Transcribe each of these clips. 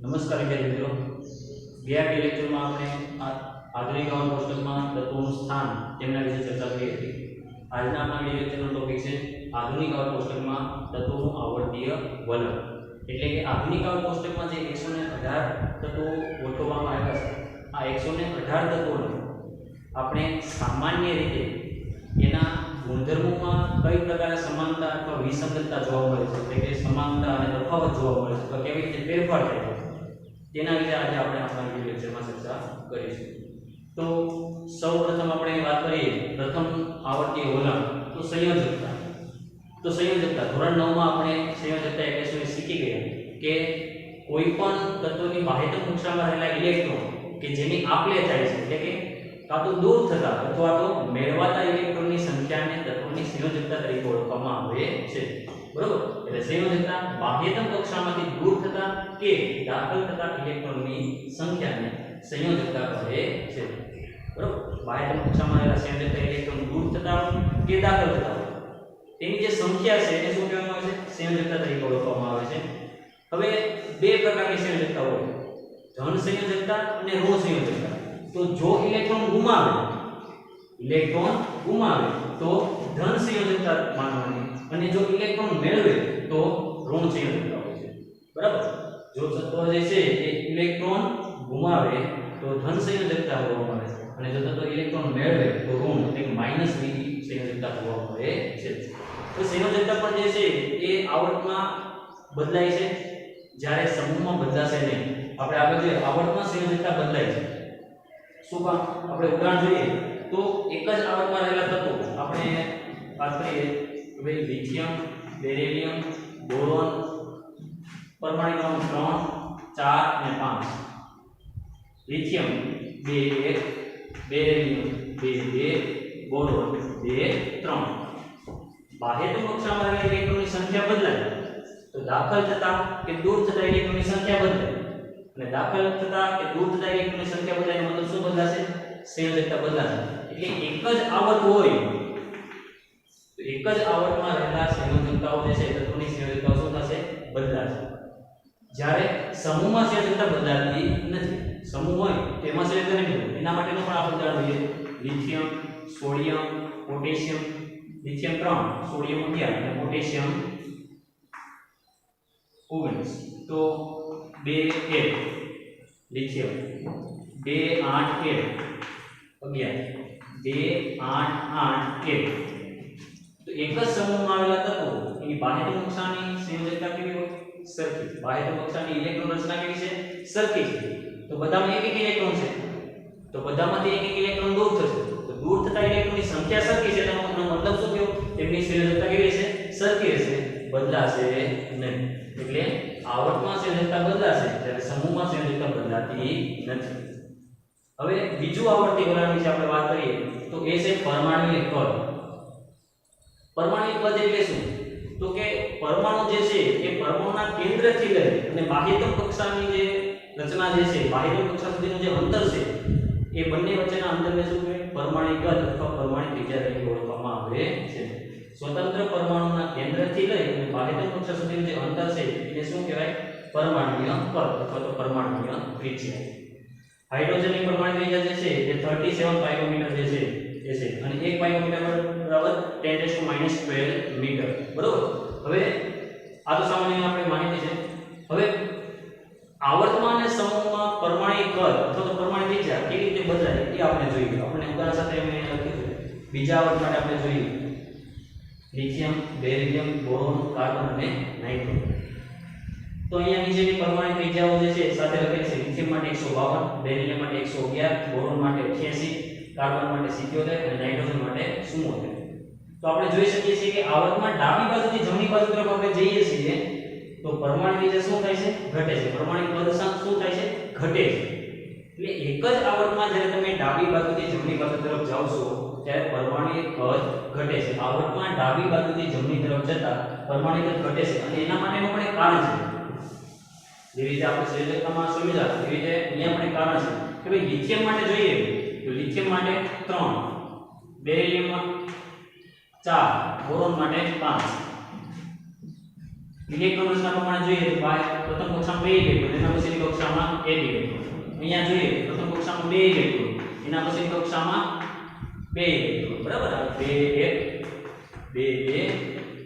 નમસ્કાર વિદ્યાર્થી મિત્રો, ગયા બે લેક્ચરમાં આપણે આધુનિક આવર્ત કોષ્ટકમાં તત્વોનું સ્થાન તેમના વિશે ચર્ચા કરી હતી. આજના આપણા બે લેક્ચરનો ટોપિક છે આધુનિક આવર્ત કોષ્ટકમાં તત્વોનું આવર્તીય વલણ. એટલે કે આધુનિક આવર્ત કોષ્ટકમાં જે 118 તત્વો ગોઠવવામાં આવ્યા છે, આ 118 તત્વોને આપણે સામાન્ય રીતે એના ગુણધર્મોમાં કઈ પ્રકારે સમાનતા અથવા વિસંગતતા જોવા મળે છે, એટલે કે સમાનતા અને તફાવત જોવા મળે છે, તો કેવી રીતે ફેરફાર થાય છે, તેના વિશે આજે આપણે આપણા વિડિયો લેક્ચરમાં ચર્ચા કરીશું. તો સૌપ્રથમ આપણે વાત કરીએ પ્રથમ આવર્તીય વલણ, તો સંયોજકતા. તો સંયોજકતા ધોરણ 9 માં આપણે સંયોજકતા એટલે શું શીખી ગયા કે કોઈ પણ તત્વની બાહ્યતમ કક્ષામાં રહેલા ઇલેક્ટ્રોન કે જેની આપલે થાય છે, એટલે કે કાં તો દૂર થતા અથવા તો મેળવાતા ઇલેક્ટ્રોનની સંખ્યાને તત્વની સંયોજકતા તરીકે ઓળખવામાં આવે છે. બરોબર? એટલે સંયોજકતા બાહ્યતમ કક્ષામાંથી દૂર થતા કે દાખલ થતા ઇલેક્ટ્રોનની સંખ્યાને સંયોજકતા કહે છે. બરોબર? બાહ્યતમ કક્ષામાં રહેલા સંયોજકતા ઇલેક્ટ્રોન દૂર થતા કે દાખલ થતા તેની જે સંખ્યા છે એને શું કહેવામાં આવે છે? સંયોજકતા તરીકે ઓળખવામાં આવે છે. હવે બે પ્રકારની સંયોજકતા હોય, ધન સંયોજકતા અને ઋણ સંયોજકતા. તો જો ઇલેક્ટ્રોન ગુમાવે તો ધન સંયોજકતા માનવાની, અને જો ઇલેક્ટ્રોન મેળવે તો ઋણ સંયોજકતા હોય છે. બરાબર? જો તત્વ જે છે એ ઇલેક્ટ્રોન ગુમાવે તો ધન સંયોજકતા હોવામાં આવે છે, અને જો તત્વ ઇલેક્ટ્રોન મેળવે તો ઋણ એટલે કે માઈનસ ની સંયોજકતા હોવામાં આવે છે. તો સંયોજકતા પણ જે છે એ આવર્તમાં બદલાય છે, જ્યારે સમૂહમાં બદલાશે નહીં. આપણે આગળ જોઈએ આવર્તમાં સંયોજકતા બદલાય છે. શું કામ? આપણે ઉદાહરણ જોઈએ તો એક જ આવર્તમાં રહેલા તત્વો આપણે વાત કરીએ કે ભાઈ લિથિયમ, બેરિલિયમ, બોરોન, પરમાણુ ક્રમાંક 3, 4 અને 5. Lithium 2 1, beryllium 2 2, boron 2 3. બાહ્યતમ કક્ષામાં રહેલા ઇલેક્ટ્રોનની સંખ્યા બદલાય તો દાખલ થતા કે દૂર થતા ઇલેક્ટ્રોનની સંખ્યા બદલાય, અને દાખલ થતા કે દૂર થતા ઇલેક્ટ્રોનની સંખ્યા બદલાય એનો મતલબ શું બદલાશે? સંયોજકતા બદલાશે. એટલે એક જ આવર્ત હોય તો એક જ આવર્તમાં રહેલા સંયોજકતાઓ જે છે તત્વોની સંયોજકતાઓ શું થશે? બદલાશે. જ્યારે સમૂહમાં સંયોજકતા બદલાતી નથી. સમૂહ હોય તો એમાં સંયોજકતા નહીં બદલાય. એના માટેનું પણ આપણે ઉદાહરણ લઈએ. Lithium, sodium, potassium. Lithium 3, sodium 11 અને પોટેશિયમ 19. તો 2 1 લિથિયમ 2 8 1 11 2 8 8 1. તો એક જ સમૂહમાં આવેલા તત્વો એની બાહ્યતમ કક્ષાની સંયોજકતા કેવી હોય? સરખી. બાહ્યતમ કક્ષાની ઇલેક્ટ્રોન રચના કેવી છે? સરખી છે. તો બધામાં એક એક ઇલેક્ટ્રોન છે, તો બધામાંથી એક એક ઇલેક્ટ્રોન દૂર થશે, તો દૂર થતા ઇલેક્ટ્રોનની સંખ્યા સરખી છે, તેનો મતલબ શું થયો? તેમની સંયોજકતા કેવી રહેશે? સરખી રહેશે, બદલાશે નહીં. એટલે આવર્તમાં સંયોજકતા બદલાશે જ્યારે સમૂહમાં સંયોજકતા બદલાતી નથી. હવે બીજું આવર્તીય વલણ વિશે આપણે વાત કરીએ તો એ છે પરમાણુય કદ. પરમાણુય કદ એટલે શું? તો કે પરમાણુ જે છે એ પરમાણુના કેન્દ્રથી લઈ અને બાહ્યતમ કક્ષાની જે રચના જે છે, બાહ્યતમ કક્ષા સુધીનું જે અંતર છે, એ બંને વચ્ચેના અંતરને શું કહેવાય? પરમાણુય કદ અથવા પરમાણુ ત્રિજ્યા તરીકે ઓળખવામાં આવે છે. સ્વતંત્ર પરમાણુના કેન્દ્રથી લઈ અને બાહ્યતમ કક્ષા સુધીનું જે અંતર છે એને શું કહેવાય? પરમાણુય કદ અથવા તો પરમાણુય ત્રિજ્યા. હાઇડ્રોજનની પરમાણુ ત્રિજ્યા જે છે એ 37 પાઇકોમીટર જે છે એ છે, અને 1 પાઇકોમીટર બરાબર 10⁻12 મીટર. બરોબર? હવે આ તો સામાન્ય આપણે માહિતી છે. હવે આવર્તમાં અને સમૂહમાં પરમાણુ કદ અથવા તો પરમાણુ ત્રિજ્યા કેવી રીતે બદલાય એ આપણે જોઈએ. આપણે ઉદાહરણ સાથે અમે લખ્યું છે. બીજા આવર્ત માટે આપણે જોઈએ લિથિયમ, બેરિલિયમ, બોરોન, કાર્બન અને નાઇટ્રોજન. તો અહીંયા નીચેની પરમાણુ ત્રિજ્યાઓ જે છે સાથે લખેલી છે. લિથિયમ માટે 152, બેરિલિયમ માટે 111, બોરોન માટે 88, કાર્બન માટે 77 અને નાઇટ્રોજન માટે 74. તો આપણે જોઈ શકીએ છીએ કે આવર્તમાં ડાબી બાજુથી જમણી બાજુ તરફ આપણે જઈએ છીએ તો પરમાણુ ત્રિજ્યા શું થાય છે? ઘટે છે. પરમાણુ કદ શું થાય છે? ઘટે છે. એટલે એક જ આવર્તમાં જ્યારે તમે ડાબી બાજુથી જમણી બાજુ તરફ જાઓ છો ત્યારે પરમાણુ કદ ઘટે છે. આવર્તમાં ડાબી બાજુથી જમણી તરફ જતા પરમાણુ કદ ઘટે છે, અને એના માટેનું પણ એક કારણ છે. જે રીતે આપણે સંયોજકતામાં સમજ્યા એ રીતે અહીંયા પણ એક કારણ છે કે ભાઈ લિથિયમ માટે જોઈએ તો લિથિયમ માટે 3, બેરિલિયમ 4, બોરોન માટે 5. ઇલેક્ટ્રોન રચના પ્રમાણે જોઈએ તો પ્રથમ કક્ષામાં બે ઇલેક્ટ્રોન, એના પછીની કક્ષામાં એક ઇલેક્ટ્રોન. અહીંયા જોઈએ પ્રથમ કક્ષામાં 2 ઇલેક્ટ્રોન, એના પછી કક્ષામાં 2 ઇલેક્ટ્રોન. બરાબર, આ 2 1 2 2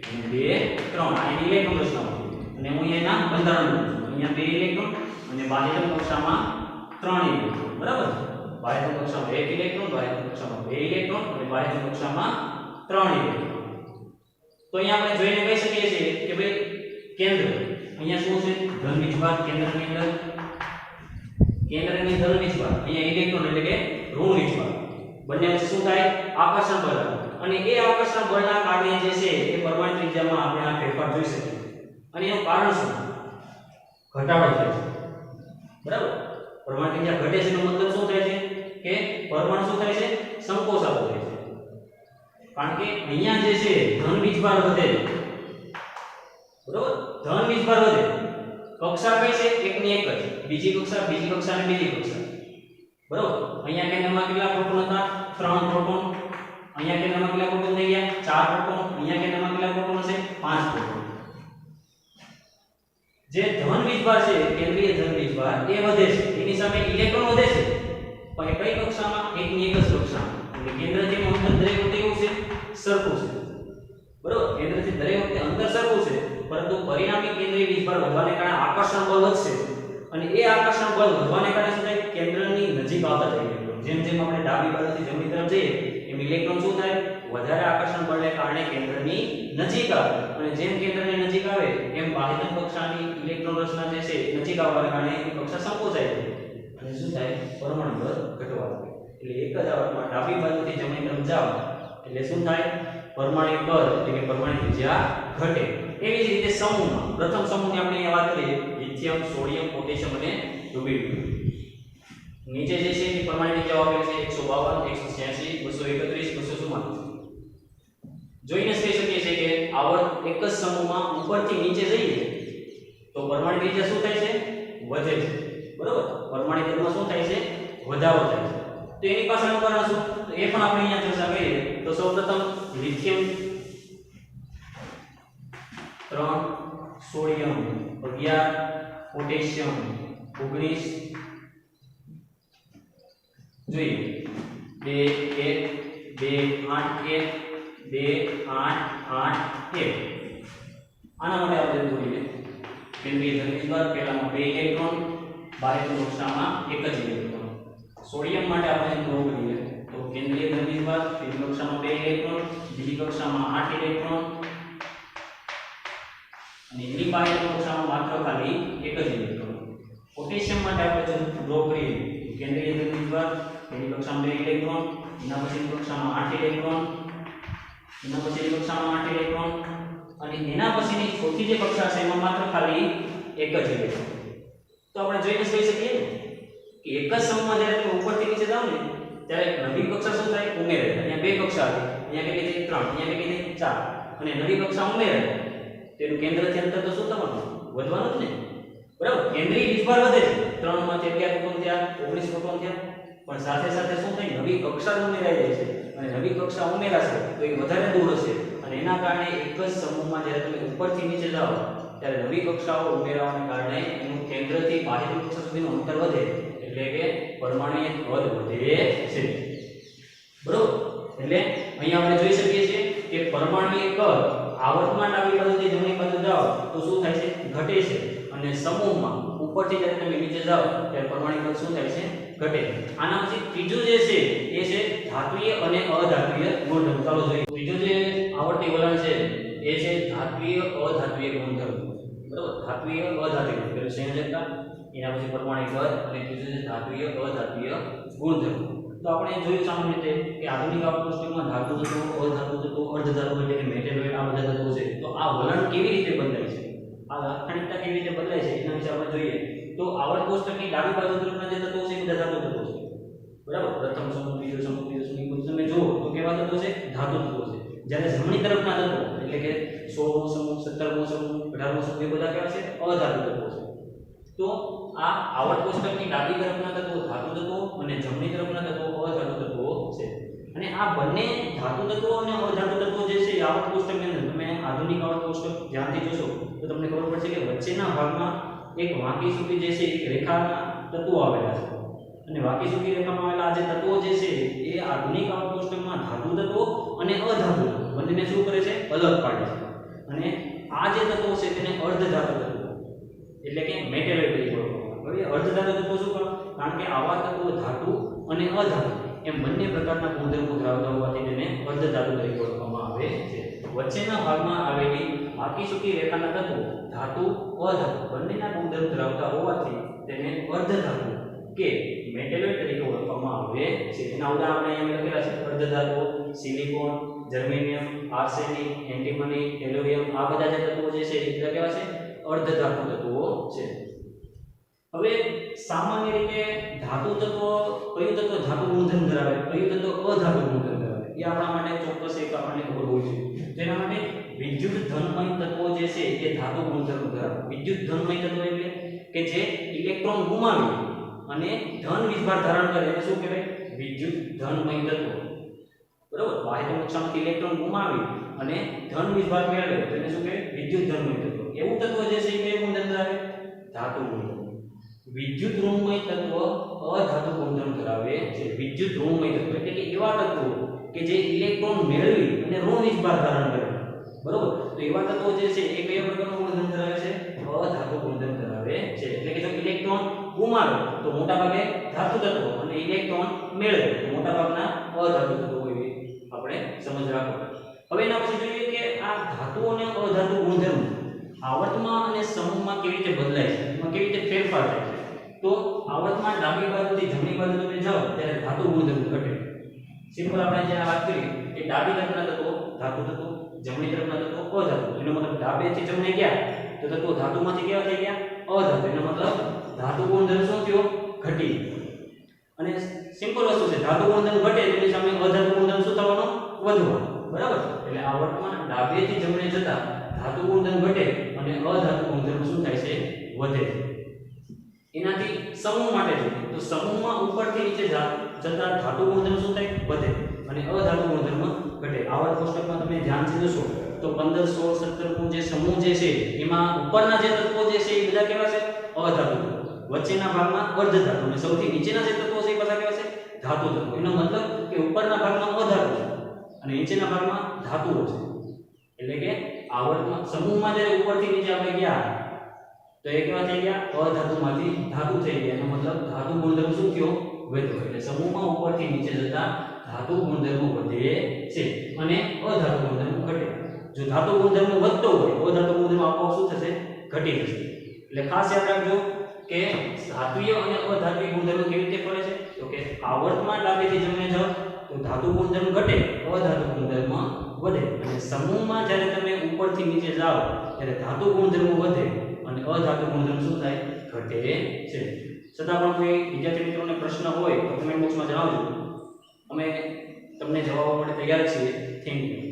અને 2 3 આ એની ઇલેક્ટ્રોન રચના હતી. અને હું એના બંધારણ લખું છું. અહીંયા 2 ઇલેક્ટ્રોન અને બાહ્ય કક્ષામાં 3 ઇલેક્ટ્રોન. બરાબર, બાહ્ય કક્ષામાં 1 ઇલેક્ટ્રોન, બાહ્ય કક્ષામાં 2 ઇલેક્ટ્રોન અને બાહ્ય કક્ષામાં 3 ઇલેક્ટ્રોન. તો અહીંયા આપણે જોઈને કહી શકીએ છીએ કે ભાઈ કેન્દ્ર અહીંયા શું છે? ધન વીજભાર. કેન્દ્રની અંદર ધન વીજભાર, અહીંયા ઇલેક્ટ્રોન એટલે કે ઋણ વીજભાર. બંને વચ્ચે શું થાય? આકર્ષણ બળ. અને એ આકર્ષણ બળના કારણે જે છે એ પરમાણુ ત્રિજ્યામાં આપણે આ ફેરફાર જોઈ શકીએ. અને એનું કારણ શું? ઘટાડો થાય છે. બરાબર, પરમાણુ ત્રિજ્યા ઘટે છે એનો મતલબ શું થાય છે કે પરમાણુ શું થાય છે? સંકોચાતો થાય છે. કારણ કે અહીંયા જે છે ધન વીજભાર વધે. બરાબર, ધન વીજભાર વધે. કક્ષા કઈ છે? એકની એક જ. બીજી કક્ષા અને બીજી કક્ષા. બરાબર, અહીંયા કેન્દ્રમાં કેટલા પ્રોટોન હતા? 3 પ્રોટોન. અહીંયા કેન્દ્રમાં કેટલા પ્રોટોન થઈ ગયા? 4 પ્રોટોન. અહીંયા કેન્દ્રમાં કેટલા પ્રોટોન હશે? 5 પ્રોટોન. જે ધન વીજભાર છે, કેન્દ્રીય ધન વીજભાર એ વધે છે. એની સામે ઇલેક્ટ્રોન વધે છે. પણ એ કઈ કક્ષામાં? એકની એક જ કક્ષામાં. એટલે કેન્દ્રથી અંતર દરેક વખતે એવું છે સરખું છે. બરાબર, કેન્દ્રથી દરેક વખતે અંતર સરખું છે, પરંતુ પરિણામી કેન્દ્રીય વીજભાર વધવાને કારણે આકર્ષણ બળ વધશે. અને એ આકર્ષણ બળ વધવાને કારણે શું થાય? કેન્દ્રની નજીક આવતા જાય ઇલેક્ટ્રોન. જેમ જેમ આપણે ડાબી બાજુથી જમણી તરફ જઈએ એમ ઇલેક્ટ્રોન શું થાય? વધારે આકર્ષણ બળને કારણે કેન્દ્રની નજીક આવે. અને જેમ કેન્દ્રની નજીક આવે એમ બાહ્યતમ કક્ષાની ઇલેક્ટ્રોન રચના જે છે નજીક આવવાને કારણે એની કક્ષા સંકોચાય છે. અને શું થાય? પરમાણુ બળ ઘટવા લાગે. એટલે એક જ આવર્તમાં ડાબી બાજુથી જમણી તરફ જાવ એટલે શું થાય? પરમાણુ બળ એટલે કે પરમાણુ ત્રિજ્યા ઘટે. એવી જ રીતે સમૂહમાં પ્રથમ સમૂહની આપણે અહીંયા વાત કરીએ લિથિયમ, સોડિયમ, પોટેશિયમ અને રૂબિડિયમ. નીચે જે છે એ પરમાણુ ત્રિજ્યા આપેલ છે 152, 186, 231, 234. જોઈને કહી શકીએ છીએ કે આવર્ત એક જ સમૂહમાં ઉપરથી નીચે જઈએ તો પરમાણુ ત્રિજ્યા શું થાય છે? વધે છે. બરોબર, પરમાણુ દરમાં શું થાય છે? વધારો થાય છે. તો એની પાછળનું કારણ શું? તો એ પણ આપણે અહીંયા ચર્ચા કરીએ. તો સૌપ્રથમ લિથિયમ 3, સોડિયમ 11, પોટેશિયમ 19. જોઈએ 2 1 2 8 1 2 8 8 1. આના માટે આપણે જોઈએ કેન્દ્રીય ધન વીજભાર પહેલામાં 2 ઇલેક્ટ્રોન, બાહ્ય કક્ષામાં 1 જ ઇલેક્ટ્રોન. સોડિયમ માટે આપણે ડ્રો કરીએ તો કેન્દ્રીય ધન વીજભાર પહેલી કક્ષામાં 2 ઇલેક્ટ્રોન, બીજી કક્ષામાં 8 ઇલેક્ટ્રોન અને એની બાહ્ય કક્ષામાં માત્ર ખાલી 1 જ ઇલેક્ટ્રોન. પોટેશિયમ માટે આપણે ડ્રો કરીએ કેન્દ્રીય ધન વીજભાર પહેલી કક્ષામાં 2 ઇલેક્ટ્રોન, એના પછીની કક્ષામાં 8 ઇલેક્ટ્રોન, એના પછીની કક્ષામાં 8 ઇલેક્ટ્રોન અને એના પછીની ચોથી જે કક્ષા છે એમાં માત્ર ખાલી 1 જ ઇલેક્ટ્રોન. તો આપણે જોઈને કહી શકીએ કે એક જ સમૂહમાં જ્યારે તમે ઉપરથી નીચે જાવ ને ત્યારે નવી કક્ષા શું થાય? ઉમેરે. અહીંયા 2 કક્ષા હતી, અહીંયા કેટલી થઈ? 3, અહીંયા કેટલી થઈ? 4 અને નવી કક્ષા ઉમેરે તેનું કેન્દ્રથી અંતર તો શું થવાનું? વધવાનું જ ને. બરાબર, કેન્દ્રીય વીજભાર વધે છે. 3 માંથી 11 પ્રોટોન થયા, 19 પ્રોટોન થયા. પણ સાથે સાથે શું થાય? નવી કક્ષા ઉમેરાઈ જાય છે અને નવી કક્ષા ઉમેરાશે તો એ વધારે દૂર હશે અને એના કારણે એક જ સમૂહમાં જ્યારે તમે ઉપરથી નીચે જાઓ ત્યારે નવી કક્ષાઓ ઉમેરાવાને કારણે એનું કેન્દ્રથી બાહ્ય કક્ષા સુધીનું અંતર વધે એટલે કે પરમાણુય કદ વધે છે. બરોબર, એટલે અહીંયા આપણે જોઈ શકીએ છીએ કે પરમાણુય કદ આવર્તમાં ડાબી બાજુથી જમણી બાજુ જાઓ તો શું થાય છે? ઘટે છે. અને સમૂહમાં ઉપરથી જ્યારે તમે નીચે જાઓ ત્યારે પરમાણુ કદ શું થાય છે? ઘટે. આના પછી ત્રીજું જે છે એ છે ધાત્વિય અને અધાત્વિય ગુણધર્મ. ચાલો જોઈએ. ત્રીજું જે આવર્તી વલણ છે એ છે ધાત્વિય અધાત્વિય ગુણધર્મ. બરાબર, ધાત્વિય અધાત્વિય એટલે સંયોજકતા, એના પછી પરમાણુ કદ અને ત્રીજું છે ધાત્વિય અધાત્વિય ગુણધર્મ. તો આપણે જોયું સામાન્ય રીતે કે આધુનિક આવર્તનમાં ધાતુ તત્વો, અધાતુ તત્વો, અર્ધધાતુ એટલે કે મેટેલોઇડ આ બધા તત્વો છે. તો આ વલણ કેવી રીતે બદલાય છે, આ લાક્ષણિકતા કેવી રીતે બદલાય છે એના વિશે આપણે જોઈએ. તો આવર્ત કોષ્ટકની ડાબી બાજુ તરફના જે તત્વો છે એ બધા ધાતુ તત્વો છે. બરાબર, પ્રથમ સમૂહ, બીજો સમૂહ, ત્રીજો સમૂહ તમે જુઓ તો કેવા તત્વો છે? ધાતુ તત્વો છે. જ્યારે જમણી તરફના તત્વો એટલે કે 16મો સમૂહ, 17મો સમૂહ, 18મો સમૂહ એ બધા કેવા છે? અધાતુ તત્વો છે. તો આ આવર્ત કોષ્ટકની ડાબી તરફના તત્વો ધાતુ તત્વો અને જમણી તરફના તત્વો અધાતુ તત્વો છે. અને આ બંને ધાતુ તત્વો અને અધાતુ તત્વો જે છે આવર્ત કોષ્ટકની અંદર તમે આધુનિક આવર્ત કોષ્ટક ધ્યાનથી જોશો તો તમને ખબર પડશે કે વચ્ચેના ભાગમાં એક વાંકી સૂકી જે છે એક રેખાના તત્વો આવેલા છે અને વાંકી સૂકી રેખામાં આવેલા આ જે તત્વો જે છે એ આધુનિક આવર્ત કોષ્ટકમાં ધાતુ તત્વો અને અધાતુ તત્વો બંનેને શું કરે છે અલગ પાડે છે અને આ જે તત્વો છે તેને અર્ધધાતુ તત્વો એટલે કે મેટેલોઇડ તરીકે ઓળખવામાં આવે. હવે અર્ધધાતુ તત્વો શું કરે? કારણ કે આવા તત્વો ધાતુ અને અધાતુ એમ બંને પ્રકારના ગુણધર્મો ધરાવતા હોવાથી તેને અર્ધધાતુ તરીકે ઓળખવામાં આવે છે. વચ્ચેના ભાગમાં આવેલી વાંકી સૂકી રેખાના તત્વો ધાતુ અધાતુ બંનેના ગુણધર્મ ધરાવતા હોવાથી તેને અર્ધધાતુ કે મેટેલોઇડ તરીકે ઓળખવામાં આવે છે. એના ઉદાહરણ અહીંયા લખેલા છે. અર્ધધાતુઓ સિલિકોન, જર્મેનિયમ, આર્સેનિક, એન્ટિમની, ટેલોરિયમ આ બધા જે તત્વો જે છે એ બધા કેવા છે? અર્ધધાતુ તત્વો છે. હવે સામાન્ય રીતે ધાતુ તત્વો કયું તત્વ ધાતુ ગુણધર્મ ધરાવે, કયું તત્વ અધાતુ ગુણધર્મ ધરાવે એ આપણા માટે ચોક્કસ એક આપણને ખબર હોવી જોઈએ. તેના માટે વિદ્યુત ધનમય તત્વો જે છે એ ધાતુ ગુણધર્મ ધરાવે. વિદ્યુત ધનમય તત્વો એટલે કે જે ઇલેક્ટ્રોન ગુમાવે અને ધન વીજભાર ધારણ કરે એને શું કહેવાય? વિદ્યુત ધનમય તત્વો. બરાબર? બાહ્ય કક્ષામાંથી ઇલેક્ટ્રોન ગુમાવી અને ધન વીજભાર મેળવે તેને શું કહેવાય? વિદ્યુત ધનમય તત્વો. એવું તત્વ જે છે એ કયું ગુણધર્મ ધરાવે? ધાતુ ગુણધર્મ. વિદ્યુત ઋણમય તત્વ અધાતુ ગુણધર્મ ધરાવે છે. વિદ્યુત ઋણમય તત્વ એટલે કે એવા તત્વો કે જે ઇલેક્ટ્રોન મેળવી અને ઋણ વીજભાર ધારણ કરે. બરોબર? તો એવા તત્વો જે છે એ કયા પ્રકારનો ગુણધર્મ ધરાવે છે? અધાતુ ગુણધર્મ ધરાવે છે. એટલે કે જો ઇલેક્ટ્રોન ગુમાવે તો મોટાભાગે ધાતુ તત્વો અને ઇલેક્ટ્રોન મેળવે તો મોટાભાગના અધાતુ તત્વો એવી આપણે સમજ રાખો. હવે એના પછી જોઈએ કે આ ધાતુ અને અધાતુ ગુણધર્મ આવર્તમાં અને સમૂહમાં કેવી રીતે બદલાય છે, એમાં કેવી રીતે ફેરફાર થાય છે. તો આવર્તમાં ડાબી બાજુથી જમણી બાજુ તમે જાઓ ત્યારે ધાતુ ગુણધર્મ ઘટે. સિમ્પલ આપણે જે વાત કરી કે ડાબી તરફના તત્વો ધાતુ તત્વો, જમણી તરફના તત્વો અધાતુ. એનો મતલબ ડાબેથી જમણે ગયા તો તત્વો ધાતુમાંથી કેવા થઈ ગયા? અધાતુ. એનો મતલબ ધાતુ ગુણધર્મ શું થયો? ઘટી. અને સિમ્પલ વસ્તુ છે, ધાતુ ગુણધર્મ ઘટે તેની સામે અધાતુ ગુણધર્મ શું થવાનો? વધવાનો. બરાબર? એટલે આવર્તમાં ડાબેથી જમણે જતા ધાતુ ગુણધર્મ ઘટે અને અધાતુ ગુણધર્મ શું થાય છે? વધે. એનાથી સમૂહ માટે જોઈએ તો સમૂહમાં ઉપરથી નીચે જતા ધાતુ ગુણધર્મ શું થાય? વધે અને અધાતુ ગુણધર્મ ઘટે. આવર્ત કોષ્ટકમાં તમે ધ્યાનથી જોશો તો 15, 16, 17 નું જે સમૂહ જે છે એમાં ઉપરના જે તત્વો જે છે એ બધા કેવા છે? અધાતુ. વચ્ચેના ભાગમાં અર્ધધાતુ અને સૌથી નીચેના જે તત્વો છે એ બધા કેવા છે? ધાતુ તત્વો. એનો મતલબ કે ઉપરના ભાગમાં અધાતુ છે અને નીચેના ભાગમાં ધાતુઓ છે. એટલે કે આવર્તમાં સમૂહમાં જ્યારે ઉપરથી નીચે આપણે ગયા તો એ કેવા થઈ ગયા? અધાતુમાંથી ધાતુ થઈ ગયા. એનો મતલબ ધાતુ ગુણધર્મ શું થયો? વધ્યો. એટલે સમૂહમાં ઉપરથી નીચે જતા ધાતુ ગુણધર્મ વધે છે અને અધાતુ ગુણધર્મ ઘટે. જો ધાતુ ગુણધર્મ વધતો હોય અધાતુ ગુણધર્મ આપોઆપ શું થશે? ઘટી જશે. એટલે ખાસ યાદ રાખજો કે ધાતુય અને અધાતુય ગુણધર્મ કેવી રીતે પડે છે? તો કે આવર્તમાં ડાબેથી જમણે જાઓ તો ધાતુ ગુણધર્મ ઘટે, અધાતુ ગુણધર્મ વધે. અને સમૂહમાં જ્યારે તમે ઉપરથી નીચે જાઓ ત્યારે ધાતુ ગુણધર્મ વધે અને અધાતુ ગુણધર્મ શું થાય? ઘટે છે. છતાં પણ કોઈ વિદ્યાર્થી મિત્રોને પ્રશ્ન હોય તો કમેન્ટ બોક્સમાં જણાવજો. અમે તમને જવાબ આપવા માટે તૈયાર છીએ. Thank you.